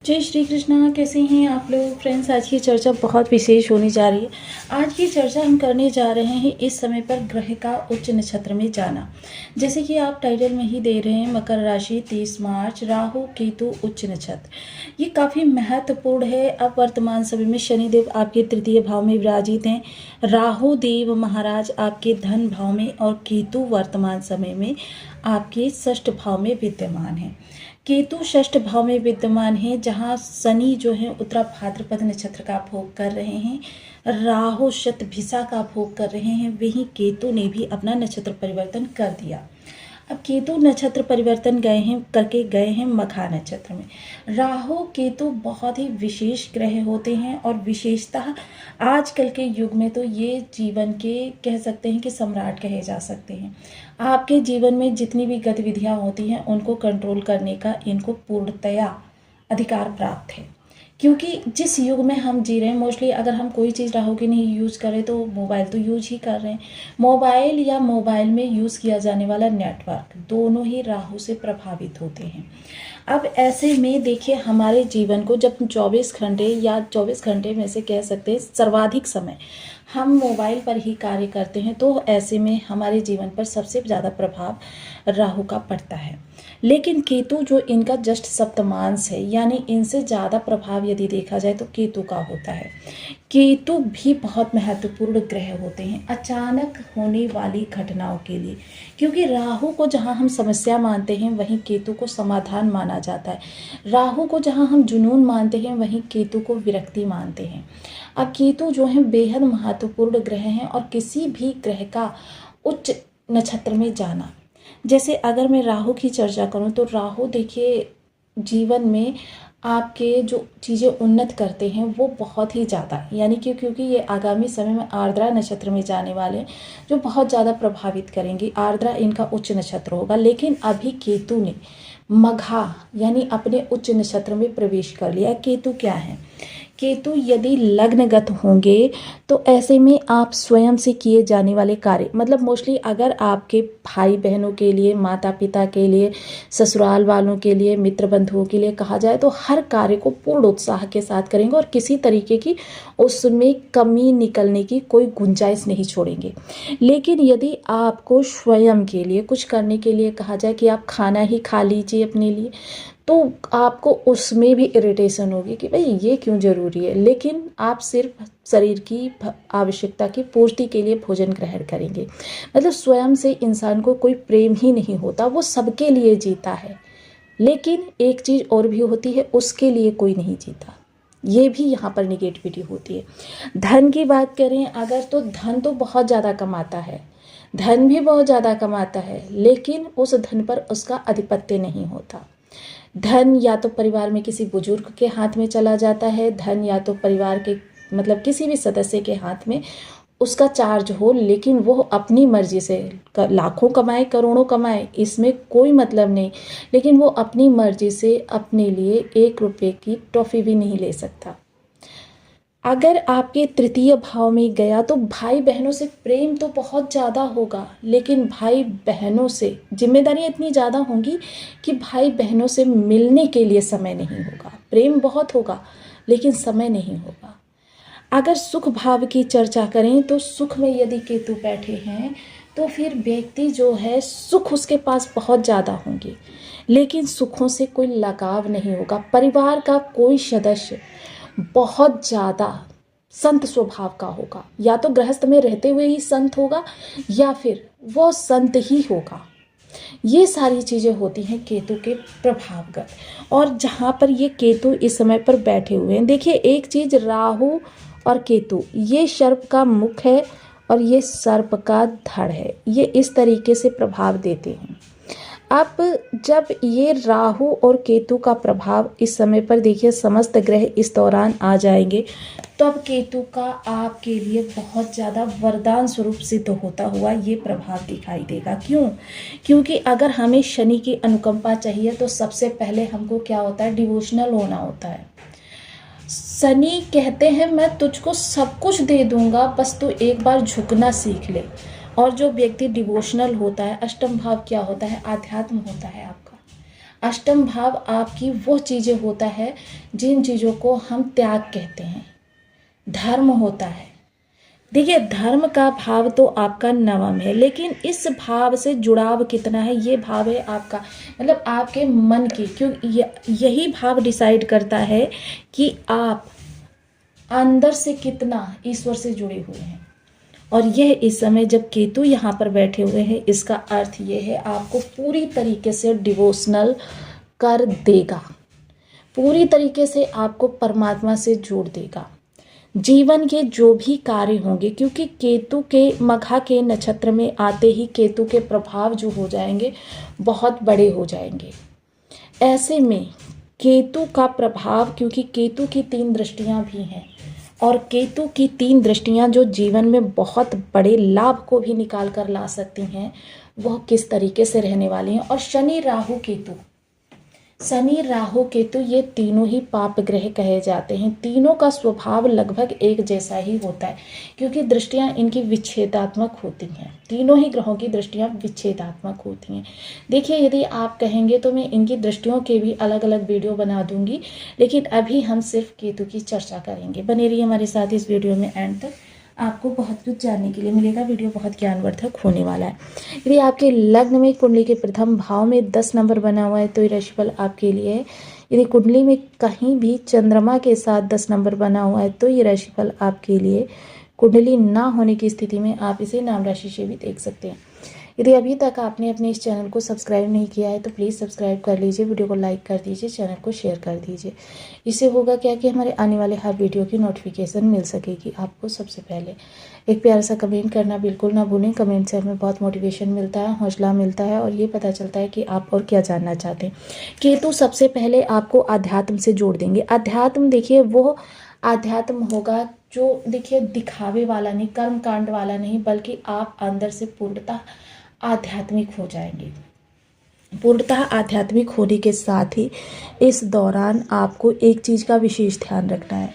जय श्री कृष्णा। कैसे हैं आप लोग फ्रेंड्स। आज की चर्चा बहुत विशेष होने जा रही है। आज की चर्चा हम करने जा रहे हैं इस समय पर ग्रह का उच्च नक्षत्र में जाना। जैसे कि आप टाइटल में ही दे रहे हैं, मकर राशि 30 मार्च, राहु केतु उच्च नक्षत्र। ये काफ़ी महत्वपूर्ण है। अब वर्तमान समय में शनिदेव आपके तृतीय भाव में विराजित हैं, राहु देव महाराज आपके धन भाव में और केतु वर्तमान समय में आपके षष्ठ भाव में विद्यमान है। केतु षष्ठ भाव में विद्यमान है, जहाँ शनि जो है उत्तरा भाद्रपद नक्षत्र का भोग कर रहे हैं, राहु शतभिषा का भोग कर रहे हैं, वहीं केतु ने भी अपना नक्षत्र परिवर्तन कर दिया। अब केतु नक्षत्र परिवर्तन करके गए हैं मघा नक्षत्र में। राहु केतु बहुत ही विशेष ग्रह होते हैं और विशेषतः आजकल के युग में तो ये जीवन के कह सकते हैं कि सम्राट कहे जा सकते हैं। आपके जीवन में जितनी भी गतिविधियां होती हैं उनको कंट्रोल करने का इनको पूर्णतया अधिकार प्राप्त है, क्योंकि जिस युग में हम जी रहे हैं, मोस्टली अगर हम कोई चीज़ राहु की नहीं यूज़ करें तो मोबाइल तो यूज ही कर रहे हैं। मोबाइल या मोबाइल में यूज़ किया जाने वाला नेटवर्क दोनों ही राहु से प्रभावित होते हैं। अब ऐसे में देखिए, हमारे जीवन को जब 24 घंटे या 24 घंटे में से कह सकते हैं सर्वाधिक समय हम मोबाइल पर ही कार्य करते हैं, तो ऐसे में हमारे जीवन पर सबसे ज़्यादा प्रभाव राहु का पड़ता है। लेकिन केतु जो इनका जस्ट सप्तमांश है, यानी इनसे ज़्यादा प्रभाव यदि देखा जाए तो केतु का होता है। केतु भी बहुत महत्वपूर्ण ग्रह होते हैं अचानक होने वाली घटनाओं के लिए, क्योंकि राहु को जहां हम समस्या मानते हैं वहीं केतु को समाधान माना जाता है। राहु को जहां हम जुनून मानते हैं वहीं केतु को विरक्ति मानते हैं। अब केतु जो है बेहद महत्वपूर्ण ग्रह हैं और किसी भी ग्रह का उच्च नक्षत्र में जाना, जैसे अगर मैं राहु की चर्चा करूं तो राहु देखिए जीवन में आपके जो चीज़ें उन्नत करते हैं वो बहुत ही ज़्यादा, यानी कि क्योंकि ये आगामी समय में आर्द्रा नक्षत्र में जाने वाले हैं जो बहुत ज़्यादा प्रभावित करेंगे। आर्द्रा इनका उच्च नक्षत्र होगा, लेकिन अभी केतु ने मघा यानी अपने उच्च नक्षत्र में प्रवेश कर लिया। केतु क्या है? केतु यदि लग्नगत होंगे तो ऐसे में आप स्वयं से किए जाने वाले कार्य, मतलब मोस्टली अगर आपके भाई बहनों के लिए, माता पिता के लिए, ससुराल वालों के लिए, मित्र बंधुओं के लिए कहा जाए तो हर कार्य को पूर्ण उत्साह के साथ करेंगे और किसी तरीके की उसमें कमी निकलने की कोई गुंजाइश नहीं छोड़ेंगे। लेकिन यदि आपको स्वयं के लिए कुछ करने के लिए कहा जाए कि आप खाना ही खा लीजिए अपने लिए, तो आपको उसमें भी इरिटेशन होगी कि भाई ये क्यों ज़रूरी है, लेकिन आप सिर्फ शरीर की आवश्यकता की पूर्ति के लिए भोजन ग्रहण करेंगे। मतलब स्वयं से इंसान को कोई प्रेम ही नहीं होता, वो सबके लिए जीता है। लेकिन एक चीज़ और भी होती है, उसके लिए कोई नहीं जीता, ये भी यहाँ पर निगेटिविटी होती है। धन की बात करें अगर, तो धन तो बहुत ज़्यादा कमाता है, धन भी बहुत ज़्यादा कमाता है, लेकिन उस धन पर उसका आधिपत्य नहीं होता। धन या तो परिवार में किसी बुजुर्ग के हाथ में चला जाता है, धन या तो परिवार के मतलब किसी भी सदस्य के हाथ में उसका चार्ज हो, लेकिन वो अपनी मर्जी से लाखों कमाए करोड़ों कमाए इसमें कोई मतलब नहीं, लेकिन वो अपनी मर्जी से अपने लिए 1 रुपये की टॉफ़ी भी नहीं ले सकता। अगर आपके तृतीय भाव में गया तो भाई बहनों से प्रेम तो बहुत ज़्यादा होगा, लेकिन भाई बहनों से जिम्मेदारियाँ इतनी ज़्यादा होंगी कि भाई बहनों से मिलने के लिए समय नहीं होगा। प्रेम बहुत होगा लेकिन समय नहीं होगा। अगर सुख भाव की चर्चा करें तो सुख में यदि केतु बैठे हैं तो फिर व्यक्ति जो है सुख उसके पास बहुत ज़्यादा होंगे, लेकिन सुखों से कोई लगाव नहीं होगा। परिवार का कोई सदस्य बहुत ज़्यादा संत स्वभाव का होगा, या तो गृहस्थ में रहते हुए ही संत होगा या फिर वो संत ही होगा। ये सारी चीज़ें होती हैं केतु के प्रभावगत। और जहाँ पर ये केतु इस समय पर बैठे हुए हैं, देखिए एक चीज़, राहु और केतु ये सर्प का मुख है और ये सर्प का धड़ है, ये इस तरीके से प्रभाव देते हैं। अब जब ये राहु और केतु का प्रभाव इस समय पर देखिए समस्त ग्रह इस दौरान आ जाएंगे, तब केतु का आपके लिए बहुत ज़्यादा वरदान स्वरूप सिद्ध होता हुआ ये प्रभाव दिखाई देगा। क्यों? क्योंकि अगर हमें शनि की अनुकंपा चाहिए तो सबसे पहले हमको क्या होता है, डिवोशनल होना होता है। शनि कहते हैं मैं तुझको सब कुछ दे दूंगा, बस तू एक बार झुकना सीख ले। और जो व्यक्ति डिवोशनल होता है, अष्टम भाव क्या होता है, आध्यात्म होता है आपका। अष्टम भाव आपकी वो चीज़ें होता है जिन चीज़ों को हम त्याग कहते हैं, धर्म होता है। देखिए धर्म का भाव तो आपका नवम है, लेकिन इस भाव से जुड़ाव कितना है ये भाव है आपका, मतलब आपके मन की, क्यों यही भाव डिसाइड करता है कि आप अंदर से कितना ईश्वर से जुड़े हुए हैं। और यह इस समय जब केतु यहाँ पर बैठे हुए हैं, इसका अर्थ ये है आपको पूरी तरीके से डिवोशनल कर देगा, पूरी तरीके से आपको परमात्मा से जोड़ देगा। जीवन के जो भी कार्य होंगे, क्योंकि केतु के मघा के नक्षत्र में आते ही केतु के प्रभाव जो हो जाएंगे बहुत बड़े हो जाएंगे। ऐसे में केतु का प्रभाव, क्योंकि केतु की 3 दृष्टियां भी हैं, और केतु की 3 दृष्टियां जो जीवन में बहुत बड़े लाभ को भी निकाल कर ला सकती हैं, वह किस तरीके से रहने वाली हैं। और शनि राहु केतु ये तीनों ही पाप ग्रह कहे जाते हैं। तीनों का स्वभाव लगभग एक जैसा ही होता है, क्योंकि दृष्टियां इनकी विच्छेदात्मक होती हैं। तीनों ही ग्रहों की दृष्टियां विच्छेदात्मक होती हैं। देखिए यदि आप कहेंगे तो मैं इनकी दृष्टियों के भी अलग अलग वीडियो बना दूंगी, लेकिन अभी हम सिर्फ केतु की चर्चा करेंगे। बने रहिए हमारे साथ इस वीडियो में एंड तक, आपको बहुत कुछ जानने के लिए मिलेगा। वीडियो बहुत ज्ञानवर्धक होने वाला है। यदि आपके लग्न में कुंडली के प्रथम भाव में 10 नंबर बना हुआ है तो ये राशिफल आपके लिए है। यदि कुंडली में कहीं भी चंद्रमा के साथ 10 नंबर बना हुआ है तो ये राशिफल आपके लिए। कुंडली ना होने की स्थिति में आप इसे नाम राशि से भी देख सकते हैं। यदि अभी तक आपने अपने इस चैनल को सब्सक्राइब नहीं किया है तो प्लीज़ सब्सक्राइब कर लीजिए, वीडियो को लाइक कर दीजिए, चैनल को शेयर कर दीजिए। इससे होगा क्या कि हमारे आने वाले हर वीडियो की नोटिफिकेशन मिल सकेगी आपको सबसे पहले। एक प्यारा सा कमेंट करना बिल्कुल ना भूलें। कमेंट से हमें बहुत मोटिवेशन मिलता है, हौसला मिलता है, और ये पता चलता है कि आप और क्या जानना चाहते हैं। केतु सबसे पहले आपको अध्यात्म से जोड़ देंगे। अध्यात्म देखिए वो आध्यात्म होगा जो देखिए दिखावे वाला नहीं, कर्म कांड वाला नहीं, बल्कि आप अंदर से पूर्णतः आध्यात्मिक हो जाएंगे। पूर्णतः आध्यात्मिक होने के साथ ही इस दौरान आपको एक चीज़ का विशेष ध्यान रखना है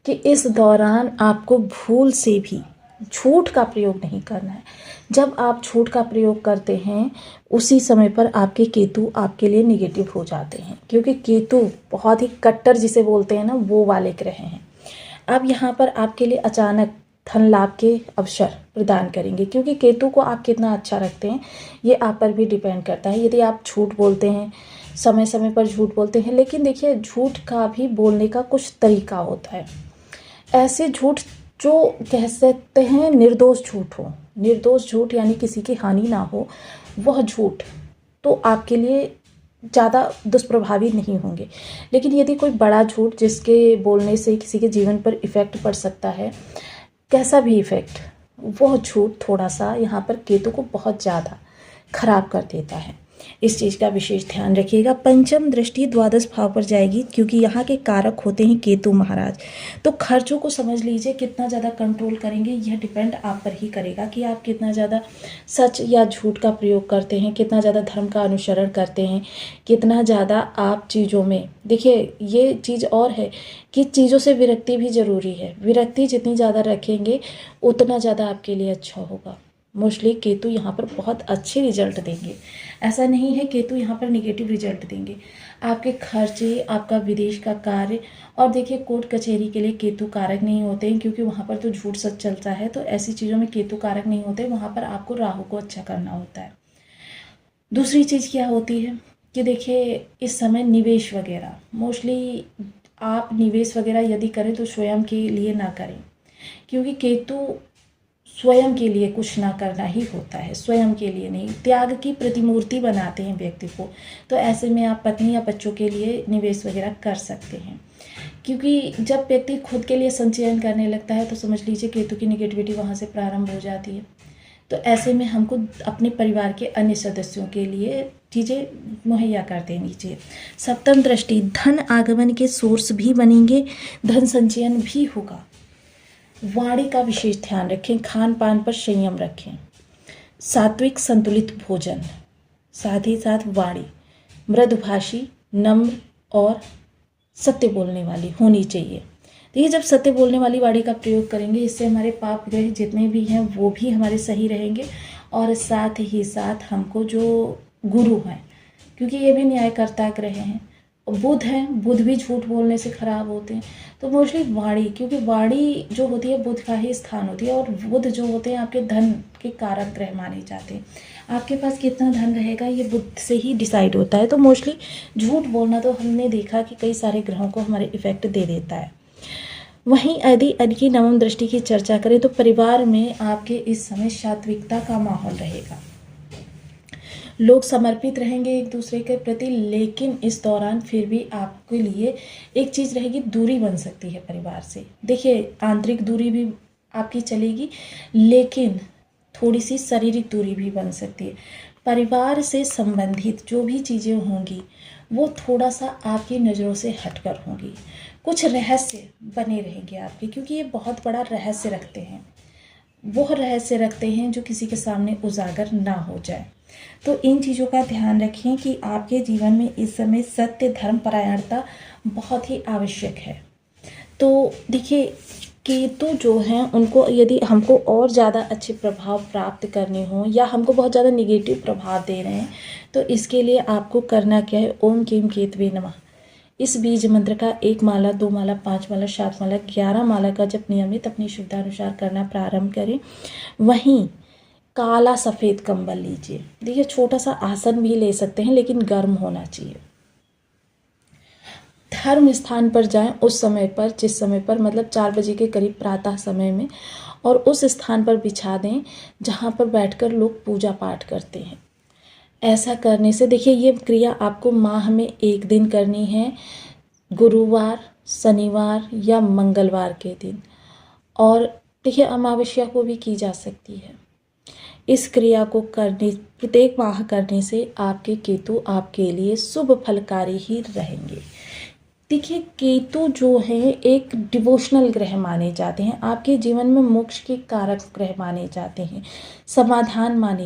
कि इस दौरान आपको भूल से भी झूठ का प्रयोग नहीं करना है। जब आप झूठ का प्रयोग करते हैं उसी समय पर आपके केतु आपके लिए निगेटिव हो जाते हैं, क्योंकि केतु बहुत ही कट्टर जिसे बोलते हैं ना, वो वाले ग्रह हैं। अब यहाँ पर आपके लिए अचानक धन लाभ के अवसर प्रदान करेंगे, क्योंकि केतु को आप कितना अच्छा रखते हैं ये आप पर भी डिपेंड करता है। यदि आप झूठ बोलते हैं, समय समय पर झूठ बोलते हैं, लेकिन देखिए झूठ का भी बोलने का कुछ तरीका होता है। ऐसे झूठ जो कह सकते हैं निर्दोष झूठ हो, निर्दोष झूठ यानी किसी की हानि ना हो, वह झूठ तो आपके लिए ज़्यादा दुष्प्रभावी नहीं होंगे। लेकिन यदि कोई बड़ा झूठ जिसके बोलने से किसी के जीवन पर इफ़ेक्ट पड़ सकता है, कैसा भी इफ़ेक्ट, वह झूठ थोड़ा सा यहाँ पर केतु को बहुत ज़्यादा खराब कर देता है। इस चीज़ का विशेष ध्यान रखिएगा। पंचम दृष्टि द्वादश भाव पर जाएगी, क्योंकि यहाँ के कारक होते हैं केतु महाराज। तो खर्चों को समझ लीजिए कितना ज़्यादा कंट्रोल करेंगे, यह डिपेंड आप पर ही करेगा कि आप कितना ज़्यादा सच या झूठ का प्रयोग करते हैं, कितना ज़्यादा धर्म का अनुसरण करते हैं, कितना ज़्यादा आप चीज़ों में, देखिए ये चीज़ और है कि चीज़ों से विरक्ति भी ज़रूरी है। विरक्ति जितनी ज़्यादा रखेंगे उतना ज़्यादा आपके लिए अच्छा होगा। मोस्टली केतु यहाँ पर बहुत अच्छे रिजल्ट देंगे, ऐसा नहीं है केतु यहाँ पर निगेटिव रिजल्ट देंगे। आपके खर्चे, आपका विदेश का कार्य, और देखिए कोर्ट कचहरी के लिए केतु कारक नहीं होते हैं, क्योंकि वहाँ पर तो झूठ सच चलता है, तो ऐसी चीज़ों में केतु कारक नहीं होते। वहाँ पर आपको राहु को अच्छा करना होता है। दूसरी चीज़ क्या होती है कि देखिए इस समय निवेश वगैरह, मोस्टली आप निवेश वगैरह यदि करें तो स्वयं के लिए ना करें, क्योंकि केतु स्वयं के लिए कुछ ना करना ही होता है, स्वयं के लिए नहीं। त्याग की प्रतिमूर्ति बनाते हैं व्यक्ति को, तो ऐसे में आप पत्नी या बच्चों के लिए निवेश वगैरह कर सकते हैं, क्योंकि जब व्यक्ति खुद के लिए संचयन करने लगता है तो समझ लीजिए केतु की निगेटिविटी वहाँ से प्रारंभ हो जाती है। तो ऐसे में हमको अपने परिवार के अन्य सदस्यों के लिए चीज़ें मुहैया कर देनी चाहिए। सप्तम दृष्टि, धन आगमन के सोर्स भी बनेंगे, धन संचयन भी होगा। वाणी का विशेष ध्यान रखें, खान पान पर संयम रखें, सात्विक संतुलित भोजन, साथ ही साथ वाणी मृदुभाषी, नम्र और सत्य बोलने वाली होनी चाहिए। देखिए जब सत्य बोलने वाली वाणी का प्रयोग करेंगे, इससे हमारे पाप ग्रह जितने भी हैं वो भी हमारे सही रहेंगे, और साथ ही साथ हमको जो गुरु हैं, क्योंकि ये भी न्यायकर्ता ग्रह हैं। बुध हैं, बुध भी झूठ बोलने से खराब होते हैं। तो मोस्टली वाणी, क्योंकि वाणी जो होती है बुध का ही स्थान होती है, और बुध जो होते हैं आपके धन के कारक ग्रह माने जाते हैं। आपके पास कितना धन रहेगा ये बुध से ही डिसाइड होता है। तो मोस्टली झूठ बोलना तो हमने देखा कि कई सारे ग्रहों को हमारे इफेक्ट दे देता है। वहीं यदि की नवम दृष्टि की चर्चा करें तो परिवार में आपके इस समय सात्विकता का माहौल रहेगा। लोग समर्पित रहेंगे एक दूसरे के प्रति, लेकिन इस दौरान फिर भी आपके लिए एक चीज़ रहेगी, दूरी बन सकती है परिवार से। देखिए, आंतरिक दूरी भी आपकी चलेगी, लेकिन थोड़ी सी शारीरिक दूरी भी बन सकती है। परिवार से संबंधित जो भी चीज़ें होंगी वो थोड़ा सा आपकी नज़रों से हटकर होंगी। कुछ रहस्य बने रहेंगे आपके, क्योंकि ये बहुत बड़ा रहस्य रखते हैं। वो रहस्य रखते हैं जो किसी के सामने उजागर ना हो जाए। तो इन चीज़ों का ध्यान रखें कि आपके जीवन में इस समय सत्य, धर्म, परायणता बहुत ही आवश्यक है। तो देखिए, केतु जो हैं उनको यदि हमको और ज़्यादा अच्छे प्रभाव प्राप्त करने हों या हमको बहुत ज़्यादा निगेटिव प्रभाव दे रहे हैं, तो इसके लिए आपको करना क्या है, ओम क्लीं केतवे नमः इस बीज मंत्र का 1 माला, 2 माला, 5 माला, 7 माला, 11 माला का जब नियमित अपनी सुविधानुसार करना प्रारंभ करें। वहीं काला सफ़ेद कंबल लीजिए। देखिए, छोटा सा आसन भी ले सकते हैं, लेकिन गर्म होना चाहिए। धर्म स्थान पर जाएं उस समय पर, जिस समय पर मतलब 4 बजे के करीब प्रातः समय में, और उस स्थान पर बिछा दें जहां पर बैठकर लोग पूजा पाठ करते हैं। ऐसा करने से देखिए, ये क्रिया आपको माह में 1 दिन करनी है, गुरुवार, शनिवार या मंगलवार के दिन, और देखिए अमावस्या को भी की जा सकती है। इस क्रिया को करने प्रत्येक माह करने से आपके केतु आपके लिए शुभ फलकारी ही रहेंगे। देखिए, केतु जो है एक डिवोशनल ग्रह माने जाते हैं, आपके जीवन में मोक्ष के कारक ग्रह माने जाते हैं, समाधान माने